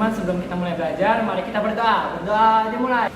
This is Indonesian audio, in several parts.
teman-teman, sebelum kita mulai belajar, mari kita berdoa. Berdoa dimulai.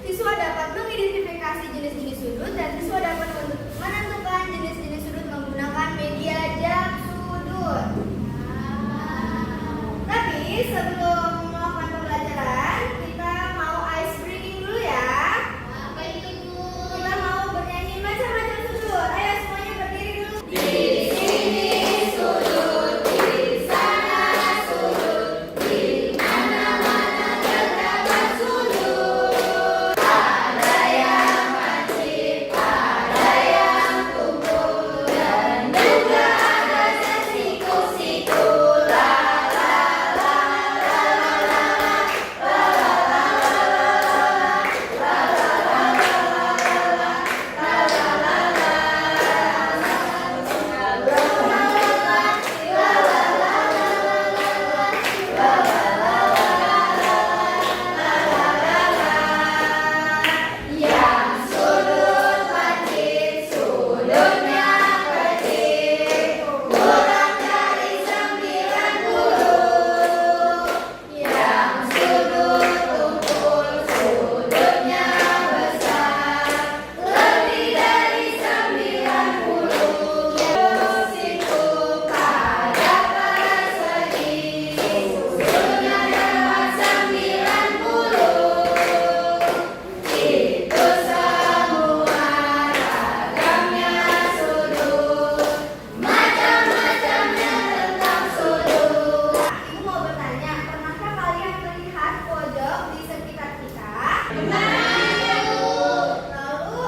Siswa dapat mengidentifikasi jenis-jenis sudut dan siswa dapat menentukan jenis-jenis sudut menggunakan media jam sudut. Tapi sebelum melakukan pembelajaran, kita mau ice breaking dulu ya. Apa itu, Bu? Kita mau bernyanyi macam-macam sudut. Ayo semuanya berdiri dulu. Di sini sudut, di sana sudut, di mana-mana terdapat sudut. Ada yang mancip, ada yang tumpul, dan juga ada yang siku-siku. Yang sudut pancit, sudutnya kecil, kurang dari 90. Yang sudut tumpul, sudutnya besar, lebih dari 90. Siku pada persegi, sudutnya dapat 90. Itu semua ragamnya sudut, macam-macamnya tentang sudut. Ibu mau bertanya, pernahkah kalian melihat pojok di sekitar kita? Pernah, Bu. Lalu,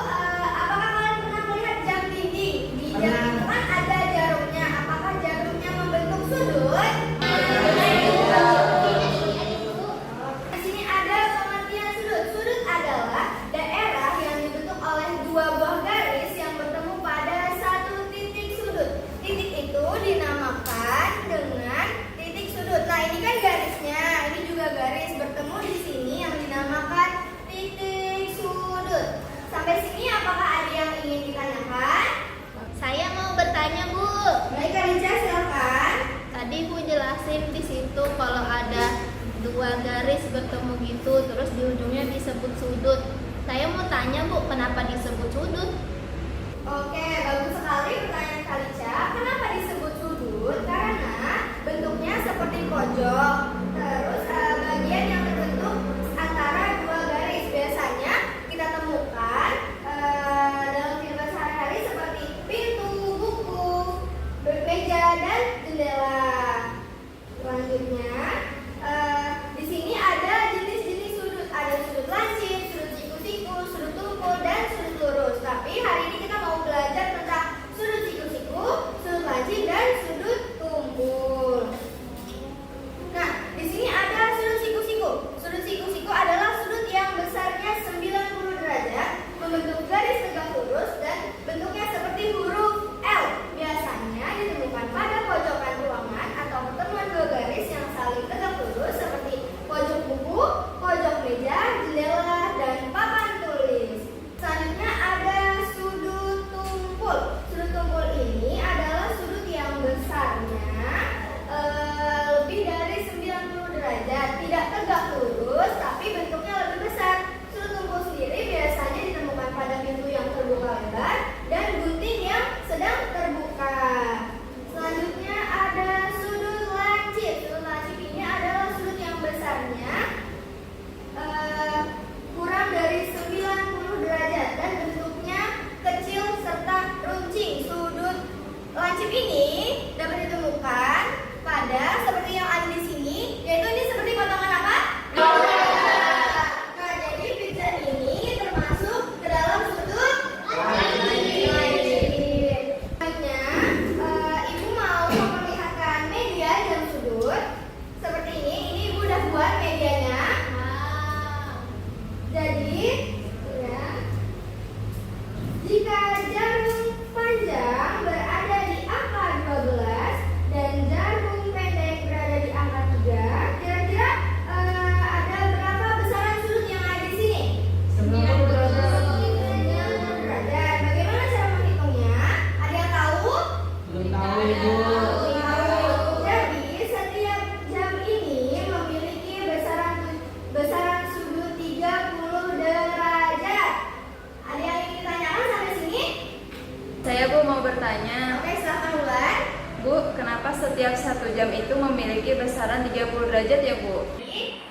apakah kalian pernah melihat jam dinding? Di jam itu kan ada jarumnya. Apakah jarumnya membentuk sudut? Di sini ada pengertian sudut. Sudut adalah daerah yang dibentuk oleh dua buah garis yang bertemu pada satu titik sudut. Titik itu dinamakan dengan titik sudut. Nah, ini kan garisnya, ini juga garis bertemu di sini yang dinamakan titik sudut. Sampai sini apakah ada yang ingin ditanyakan? Saya mau bertanya, Bu. Baik, Kak Rica, silakan. Tadi Bu jelasin di situ kalau ada dua garis bertemu gitu, terus di ujungnya disebut sudut. Saya mau tanya, Bu, kenapa disebut sudut? Oke, bagus sekali pertanyaan Kak Rica. Kenapa disebut sudut? Karena bentuknya seperti pojok. Terus bagian yang terbentuk antara dua garis. Biasanya kita temukan dalam kehidupan sehari-hari seperti pintu, buku, meja, dan jendela. Selanjutnya, di sini ada jenis-jenis sudut. Ada sudut lancip, sudut siku-siku, sudut tumpul, dan sudut lurus. Tapi hari ini kita mau belajar tentang sudut siku-siku, sudut lancip, dan sudut tumpul. Nah, di sini ada sudut siku-siku. Sudut siku-siku adalah sudut yang besarnya 90 derajat, membentuk garis tegak lurus, dan bentuknya seperti huruf L. Biasanya ditemukan pada pojokan ruangan atau pertemuan dua garis yang saling lingkaran 30 derajat ya, Bu? Jadi,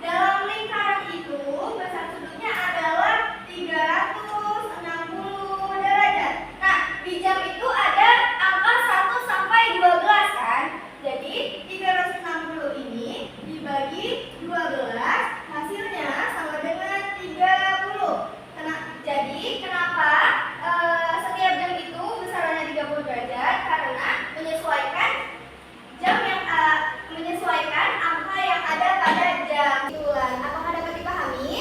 dalam lingkaran itu besar sudutnya adalah 360 derajat. Nah, di jam itu ada angka 1 sampai 12 kan? Jadi 360 ini dibagi 12 hasilnya sama dengan 30. Jadi kenapa setiap jam itu besarannya 30 derajat? Karena menyesuaikan angka yang ada pada jam. Apakah dapat dipahami?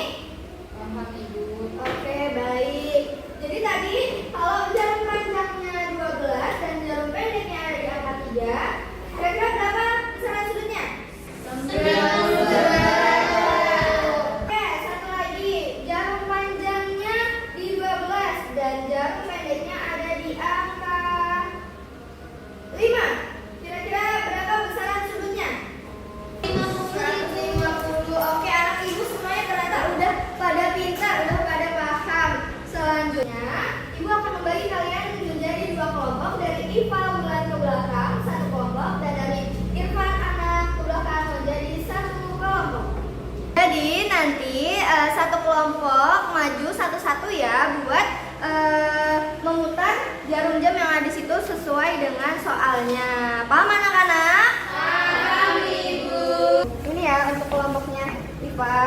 Paham, Ibu. Oke, baik. Jadi tadi kalau jarum panjangnya 12 dan jarum pendeknya ada di angka 3, kira-kira berapa besaran sudutnya? 90. Oke, satu lagi. Jarum panjangnya di 12 dan jarum pendeknya ada di angka 5. Kira-kira berapa besaran sudutnya? 150. Oke, anak ibu semuanya ternyata udah pada pintar, udah pada paham. Selanjutnya, ibu akan membagi kalian menjadi 2 kelompok. Dari Iva Wulan ke belakang 1 kelompok dan dari Irfan Anak ke belakang menjadi 1 kelompok. Jadi nanti 1 kelompok maju satu-satu ya buat memutar jarum jam yang ada di situ sesuai dengan soalnya. Paham anak-anak? Paham, Ibu. Ini ya untuk kelompoknya Iva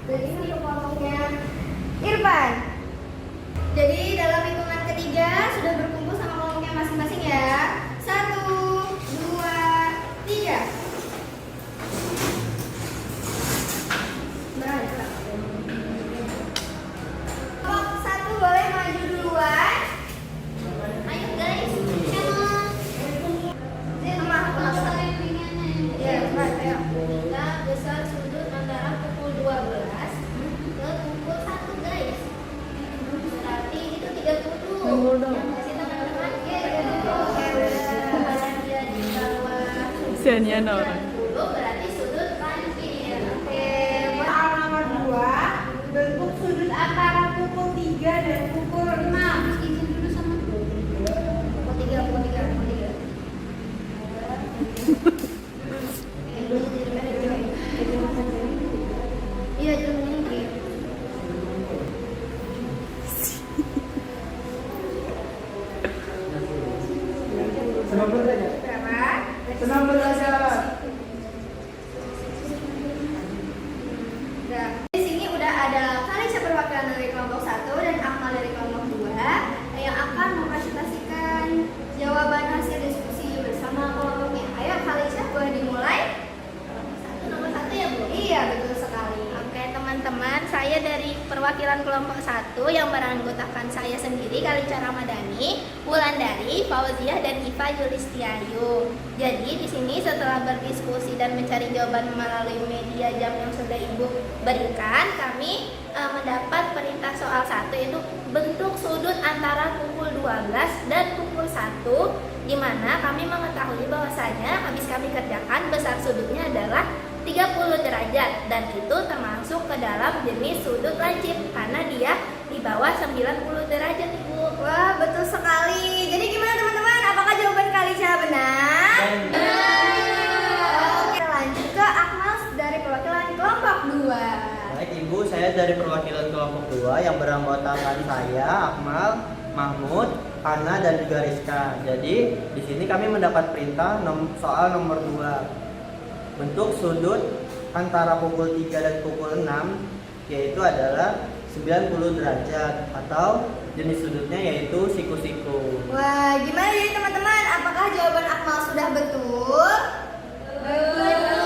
dan ini untuk kelompoknya Irfan. Jadi dalam hitungan ketiga sudah berkumpul sama kelompoknya masing-masing ya. 1, 2, 3. Kelompok 1 boleh maju duluan. Ayo guys, Ya, Pak, ayo. kita besar sudut antara pukul 12 ke pukul 1 guys. Berarti itu 30. Yang kasih teman-teman ya, 30. Jadi kalau Kesianian orang. 90 berarti sudut pancir. Oke, soal nomor 2, bentuk sudut antara pukul 3 dan pukul 6. Izin dulu sama Pukul 3, pukul 3, pukul 3. Iya, jarum ini. Berapa? 90 derajat. Udah. Di sini udah ada Kalisha perwakilan dari kelompok 1 dan Akmal dari kelompok 2 yang akan mempresentasikan jawaban hasil diskusi bersama kelompoknya. Ayo Kalisha, boleh dimulai? nomor 1 ya, Bu? Iya, betul sekali. Oke teman-teman, saya dari perwakilan kelompok 1 yang beranggotakan saya sendiri, Kalisha Ramadhani, Wulandari, Fauziah, dan Iva Yulistiayu. Jadi di sini setelah berdiskusi dan mencari jawaban melalui media jam yang sudah Ibu berikan, kami mendapat perintah soal 1 yaitu bentuk sudut antara pukul 12 dan pukul 1, di mana kami mengetahui bahwasanya habis kami kerjakan besar sudutnya adalah 30 derajat dan itu termasuk ke dalam jenis sudut lancip karena dia di bawah 90 derajat, Ibu. Wah, betul sekali. Jadi gimana teman-teman? Apakah jawaban Kalisha benar? Oke, lanjut ke Akmal dari perwakilan kelompok 2. Baik Ibu, saya dari perwakilan kelompok 2 yang beranggotakan saya, Akmal, Mahmud, Ana, dan juga Rizka. Jadi di sini kami mendapat perintah soal nomor 2. Bentuk sudut antara pukul 3 dan pukul 6 yaitu adalah 90 derajat atau jenis sudutnya yaitu siku-siku. Wah, gimana jadi teman-teman? Apakah jawaban Akmal sudah betul? Betul.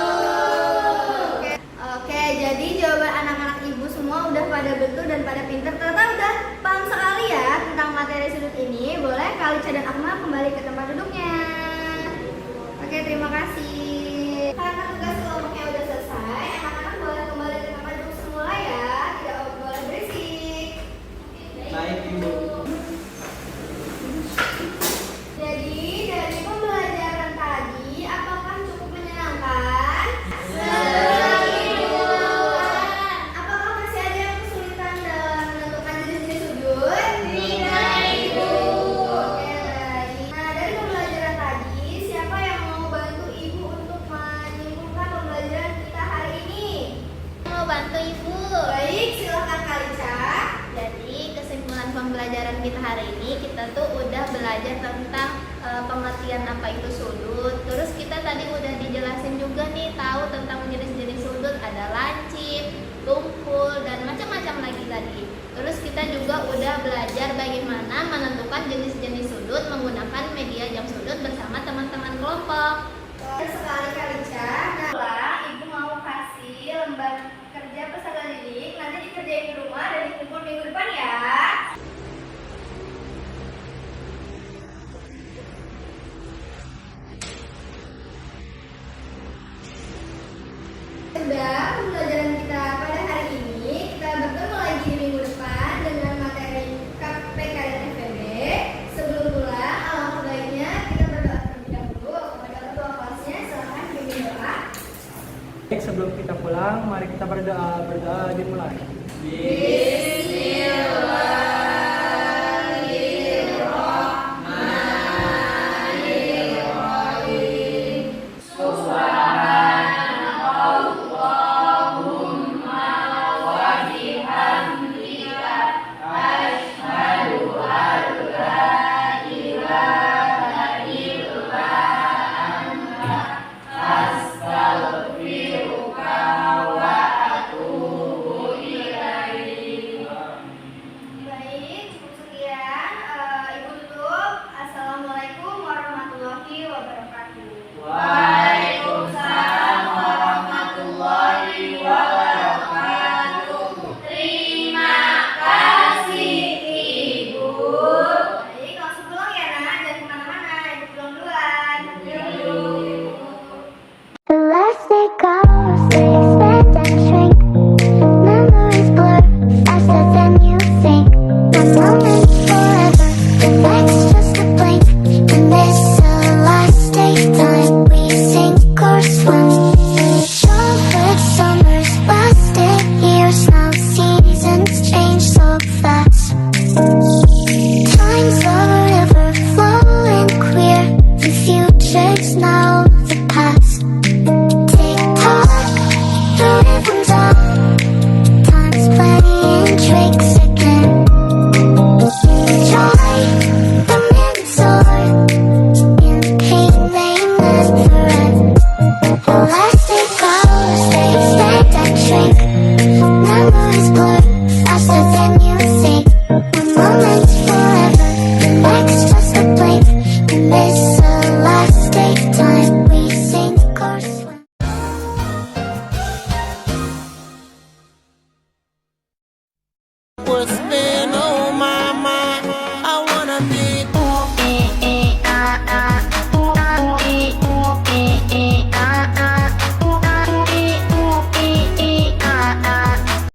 Oke, jadi jawaban anak-anak ibu semua udah pada betul dan pada pinter. Ternyata udah paham sekali ya tentang materi sudut ini. Boleh Kalisha dan Akmal kembali ke tempat duduknya. Oke, terima kasih. Karena tugas kelompoknya udah selesai, anak-anak boleh kembali ke tempat duduk semula ya. Tidak boleh berisik. Baik Ibu. Jadi dari pembelajaran tadi, apakah cukup menyenangkan? bantu Ibu. Baik, silakan Kalica. Jadi kesimpulan pembelajaran kita hari ini, kita tuh udah belajar tentang pengertian apa itu sudut. Terus kita tadi udah dijelasin juga nih, tahu tentang jenis-jenis sudut, ada lancip, tumpul, dan macam-macam lagi tadi. Terus kita juga udah belajar bagaimana menentukan jenis-jenis sudut menggunakan media jam sudut bersama teman-teman kelompok. Benar sekali Kalica. Nah, Ibu mau kasih lembar kerja peserta didik, nanti dikerjain di rumah dan dikumpul minggu depan ya. Sudah pembelajaran kita pada hari ini, kita bertemu lagi di minggu depan dengan materi KPK dan FEB. Sebelum pulang, alangkah baiknya kita berdoa terlebih dahulu kepada ketua kelasnya. Silakan pimpin doa. Baik, sebelum kita pulang, mari kita berdoa dimulai. Bismillah.